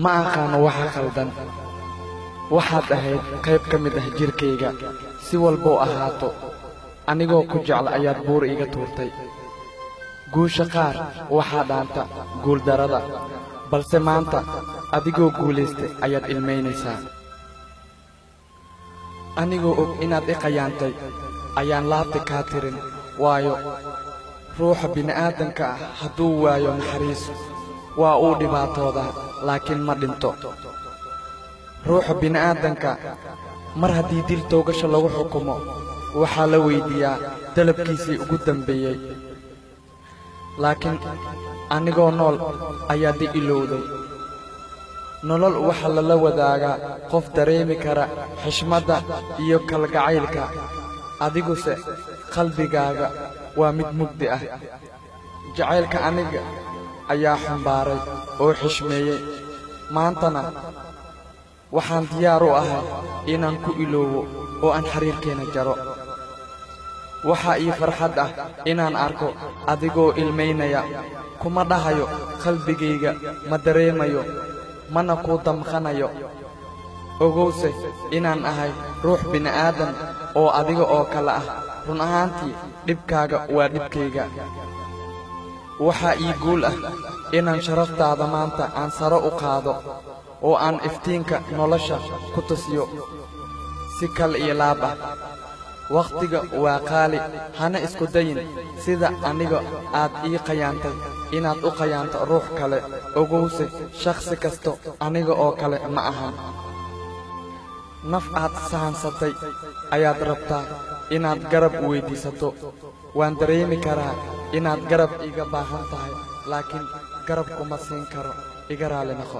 ma aqaan waxa khaldan. waxaad ahayd qayb ka mid ah jirkayga si walboo ahaato anigoo ku jecel ayaad buur iga tuurtay. guusha qaar waxaa dhaanta guuldarrada, balse maanta adigoo guulaystay ayaad ilmaynaysaa. anigoo og inaad i qayaantay ayaan laabta kaa tirin, waayo ruuxa bini'aadanka ah hadduu waayo naxariis waa uu dhibaatoodaa laakiin ma dhinto. ruuxa bini'aadanka mar haddii dil toogasho lagu xukumo waxaa la weyddiiyaa dalabkiisii ugu dambeeyey, laakiin anigoo nool ayaad i ilowday. nolol waxaa lala wadaagaa qof dareemi kara xishmadda iyo kalgacaylka, adiguse qalbigaaga waa mid mugdi ah. jacaylka aniga ayaa xumbaaray oo xishmeeyey, maantana waxaan diyaar u ahay inaan ku iloobo oo aan xiriirkeena jaro. waxaa ii farxad ah inaan arko adigoo ilmaynaya, kuma dhahayo qalbigayga ma dareemayo, mana kuu damqanayo. ogowse inaan ahay ruux bini'aadan oo adiga oo kale ah. run ahaantii dhibkaaga waa dhibkayga. waxaa ii guul ah inaan sharaftaada maanta aan saro u qaado oo aan iftiinka nolosha ku tusiyo si kal iyo laab ah. wakhtiga waa qaali, hana isku dayin sida aniga aad ii qayaantay inaad u qayaanto ruux kale. ogowse shakhsi kasto aniga oo kale ma ahan. naf aad sahansatay ayaad rabtaa inaad garab weyddiisato. waan dareemi karaa inaad garab iga baahan tahay, laakiin garab kuma siin karo. iga raali noqo.